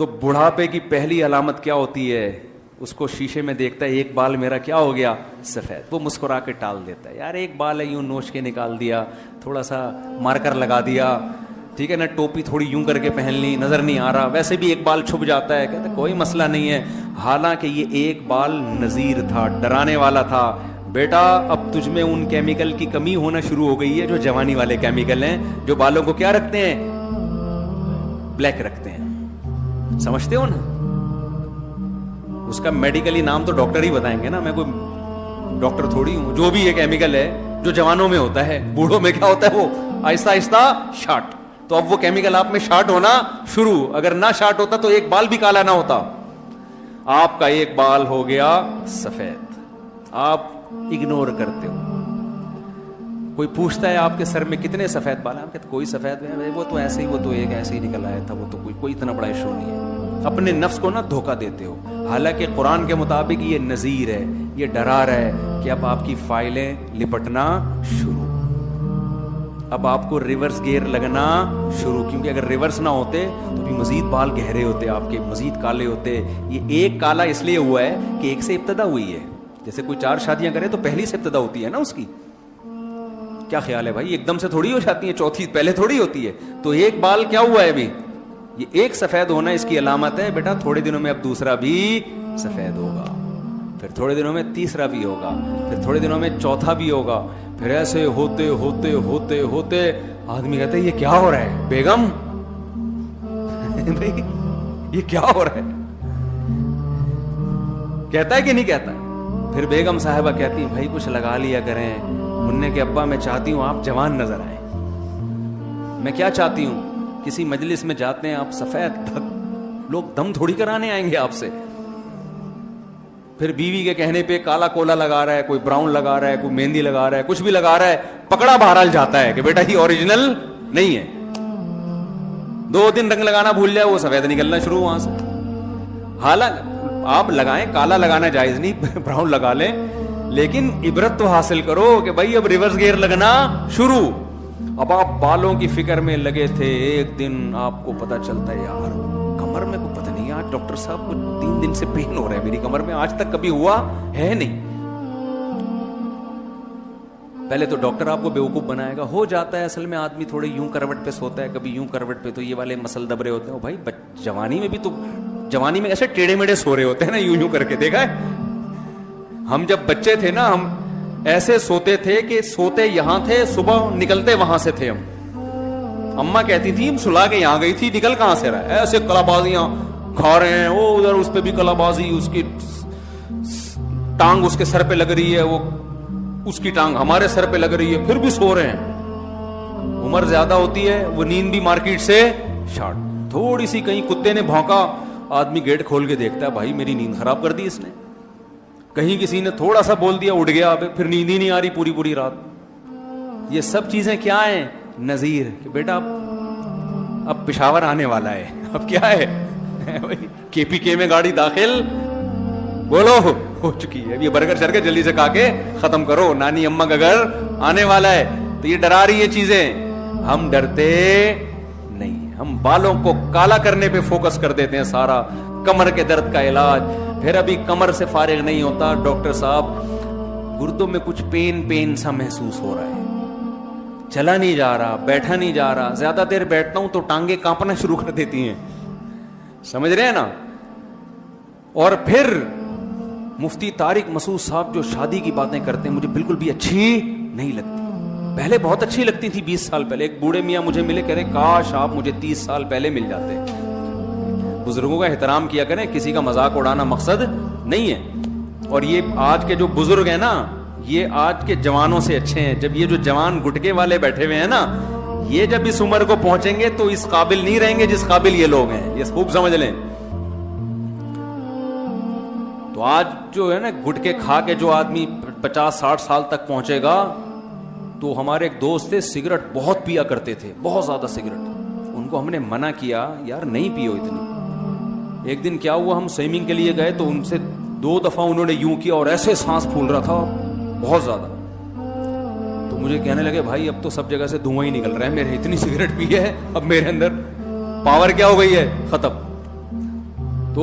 تو بڑھاپے کی پہلی علامت کیا ہوتی ہے؟ اس کو شیشے میں دیکھتا ہے، ایک بال میرا کیا ہو گیا؟ سفید. وہ مسکرا کے ٹال دیتا ہے، یار ایک بال ہے یوں نوچ کے نکال دیا، تھوڑا سا مارکر لگا دیا، ٹھیک ہے نا، ٹوپی تھوڑی یوں کر کے پہن لی، نظر نہیں آ رہا، ویسے بھی ایک بال چھپ جاتا ہے، کہتے کوئی مسئلہ نہیں ہے. حالانکہ یہ ایک بال نذیر تھا، ڈرانے والا تھا. بیٹا اب تجھ میں ان کیمیکل کی کمی ہونا شروع ہو گئی ہے جو جوانی والے کیمیکل ہیں، جو بالوں کو کیا رکھتے ہیں؟ بلیک رکھتے ہیں. سمجھتے ہو نا؟ اس کا میڈیکلی نام تو ڈاکٹر ہی بتائیں گے نا، میں کوئی ڈاکٹر تھوڑی ہوں. جو بھی یہ کیمیکل ہے جو جوانوں میں ہوتا ہے، بوڑھوں میں کیا ہوتا ہے؟ وہ آہستہ آہستہ شارٹ. تو اب وہ کیمیکل آپ میں شارٹ ہونا شروع. اگر نہ شارٹ ہوتا تو ایک بال بھی کالا نہ ہوتا. آپ کا ایک بال ہو گیا سفید، آپ اگنور کرتے ہو. کوئی پوچھتا ہے آپ کے سر میں کتنے سفید بال ہیں؟ آپ کہتے کوئی سفید نہیں، وہ تو ایسے ہی، وہ تو ایک ایسے ہی نکل آیا تھا، وہ تو کوئی اتنا بڑا ایشو نہیں ہے. اپنے نفس کو نا دھوکہ دیتے ہو. حالانکہ قرآن کے مطابق یہ نذیر ہے، یہ ڈرا رہا ہے کہ اب آپ کی فائلیں لپٹنا شروع، اب آپ کو ریورس گیئر لگنا شروع. کیونکہ اگر ریورس نہ ہوتے تو بھی مزید بال گہرے ہوتے، آپ کے مزید کالے ہوتے. یہ ایک کالا اس لیے ہوا ہے کہ ایک سے ابتدا ہوئی ہے. جیسے کوئی 4 شادیاں کرے تو پہلی سے ابتدا ہوتی ہے نا اس کی. کیا خیال ہے بھائی؟ ایک دم سے تھوڑی ہو جاتی ہے، چوتھی پہلے تھوڑی ہوتی ہے. تو ایک بال کیا ہوا ہے ابھی؟ یہ ایک سفید ہونا اس کی علامت ہے. بیٹا تھوڑے دنوں میں اب دوسرا بھی سفید ہوگا، پھر تھوڑے دنوں میں تیسرا بھی ہوگا، پھر تھوڑے دنوں میں چوتھا بھی ہوگا. پھر ایسے ہوتے ہوتے ہوتے ہوتے آدمی کہتا ہے یہ کیا ہو رہا ہے بیگم؟ بھائی یہ کیا ہو رہا ہے؟ کہتا ہے کہ نہیں کہتا؟ پھر بیگم صاحبہ کہتی ہیں بھائی کچھ لگا لیا کریں. مننے کے ابا میں چاہتی ہوں آپ جوان نظر آئیں. میں کیا چاہتی ہوں؟ کسی مجلس میں جاتے ہیں آپ سفید دھک، لوگ دم تھوڑی کرانے آئیں گے آپ سے. پھر بیوی کے کہنے پہ کالا کولا لگا رہا ہے، کوئی براؤن لگا رہا ہے، کوئی مہندی لگا رہا ہے، کچھ بھی لگا رہا ہے، پکڑا بہرحال جاتا ہے کہ بیٹا یہ اوریجنل نہیں ہے. 2 دن رنگ لگانا بھول جائے وہ سفید نکلنا شروع وہاں سے. حالانکہ آپ لگائیں، کالا لگانا جائز نہیں، براؤن لگا لیں، لیکن عبرت تو حاصل کرو کہ بھائی اب ریورس گیئر لگنا شروع. اب آپ بالوں کی فکر میں لگے تھے، ایک دن آپ کو پتا چلتا ہے یار کمر میں کو پتہ نہیں، آج ڈاکٹر صاحب کو 3 دن سے پین ہو رہا ہے میری کمر میں، آج تک کبھی ہوا ہے نہیں. پہلے تو ڈاکٹر آپ کو بیوقوف بنائے گا. ہو جاتا ہے اصل میں، آدمی تھوڑے یوں کروٹ پہ سوتا ہے، کبھی یوں کروٹ پہ، تو یہ والے مسل دبرے ہوتے ہیں. بھائی جوانی میں بھی تو، جوانی میں ایسے ٹیڑے میڑے سو رہے ہوتے ہیں نا، یوں یوں کر کے. دیکھا ہے ہم جب بچے تھے نا، ہم ایسے سوتے تھے کہ سوتے یہاں تھے، صبح نکلتے وہاں سے تھے. ہم اماں کہتی تھی سلا کے یہاں گئی تھی، نکل کہاں سے رہا ہے؟ ایسے کلا بازیاں کھا رہے ہیں، وہ ادھر اس پہ بھی کلا بازی، اس کی ٹانگ اس کے سر پہ لگ رہی ہے، وہ اس کی ٹانگ ہمارے سر پہ لگ رہی ہے، پھر بھی سو رہے ہیں. عمر زیادہ ہوتی ہے، وہ نیند بھی مارکیٹ سے شارٹ. تھوڑی سی کہیں کتے نے بھونکا، آدمی گیٹ کھول کے دیکھتا ہے بھائی میری نیند خراب کر دی اس نے. کہیں کسی نے تھوڑا سا بول دیا، اٹھ گیا، پھر نیند ہی نہیں آ رہی پوری پوری رات. یہ سب چیزیں کیا ہیں؟ نذیر کہ بیٹا اب پشاور آنے والا ہے. اب کیا ہے؟ کے پی کے میں گاڑی داخل، بولو ہو چکی ہے. اب یہ برگر شرگر جلدی سے کھا کے ختم کرو، نانی اماں کا گھر آنے والا ہے. تو یہ ڈرا رہی ہے چیزیں. ہم ڈرتے نہیں، ہم بالوں کو کالا کرنے پہ فوکس کر دیتے ہیں سارا. کمر کے درد کا علاج، پھر ابھی کمر سے فارغ نہیں ہوتا، ڈاکٹر صاحب گردوں میں کچھ پین سا محسوس ہو رہا ہے، چلا نہیں جا رہا، بیٹھا نہیں جا رہا. زیادہ دیر بیٹھتا ہوں تو ٹانگیں کانپنا شروع کر دیتی ہیں. سمجھ رہے ہیں نا؟ اور پھر مفتی طارق مسعود صاحب جو شادی کی باتیں کرتے ہیں، مجھے بالکل بھی اچھی نہیں لگتی. پہلے بہت اچھی لگتی تھی، 20 سال پہلے. ایک بوڑھے میاں مجھے ملے، کہہ رہے کاش آپ مجھے 30 سال پہلے مل جاتے. بزرگوں کا احترام کیا کریں، کسی کا مذاق اڑانا مقصد نہیں ہے. اور یہ آج کے جو بزرگ ہیں نا، یہ آج کے جوانوں سے اچھے ہیں. جب یہ جو جوان گٹکے والے بیٹھے ہوئے ہیں نا، یہ جب اس عمر کو پہنچیں گے تو اس قابل نہیں رہیں گے جس قابل یہ لوگ ہیں. یہ خوب سمجھ لیں. تو آج جو ہے نا گٹکے کھا کے جو آدمی 50-60 سال تک پہنچے گا، تو ہمارے ایک دوست تھے سگریٹ بہت پیا کرتے تھے، بہت زیادہ سگریٹ. ان کو ہم نے منع کیا یار نہیں پیو اتنی. ایک دن کیا ہوا، ہم سوئمنگ کے لیے گئے تو ان سے 2 دفعہ انہوں نے یوں کیا اور ایسے سانس پھول رہا تھا بہت زیادہ. تو مجھے کہنے لگے بھائی اب تو سب جگہ سے دھواں ہی نکل رہا ہے، میرے اتنی سگریٹ پی ہے اب میرے اندر پاور کیا ہو گئی ہے، ختم. تو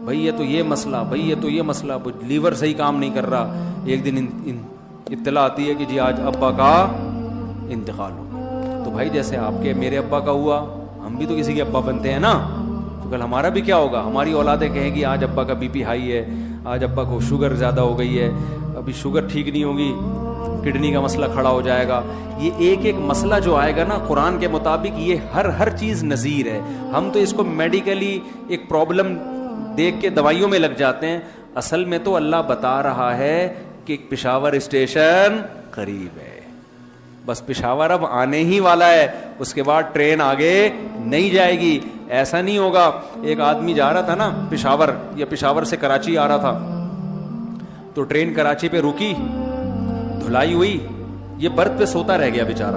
بھائی یہ تو یہ مسئلہ, بھائی یہ تو یہ مسئلہ, لیور صحیح کام نہیں کر رہا. ایک دن اطلاع آتی ہے کہ جی آج ابا کا انتقال ہو. تو بھائی جیسے آپ کے میرے ابا کا ہوا, ہم بھی تو کسی کے ابا بنتے ہیں نا, تو کل ہمارا بھی کیا ہوگا؟ ہماری اولادیں کہیں گی آج ابا کا بی پی ہائی ہے, آج ابا کو شوگر زیادہ ہو گئی ہے, ابھی شوگر ٹھیک نہیں ہوگی, کڈنی کا مسئلہ کھڑا ہو جائے گا. یہ ایک ایک مسئلہ جو آئے گا نا قرآن کے مطابق, یہ ہر چیز نذیر ہے. ہم تو اس کو میڈیکلی ایک پرابلم دیکھ کے دوائیوں میں لگ جاتے ہیں, اصل میں تو اللہ بتا رہا ہے کہ پشاور اسٹیشن قریب ہے, بس پشاور اب آنے ہی والا ہے, اس کے بعد ٹرین آگے نہیں جائے گی. ایسا نہیں ہوگا. ایک آدمی جا رہا تھا نا پشاور, یا پشاور سے کراچی آ رہا تھا, تو ٹرین کراچی پہ رکی, دھلائی ہوئی, یہ برتھ پہ سوتا رہ گیا بیچارہ.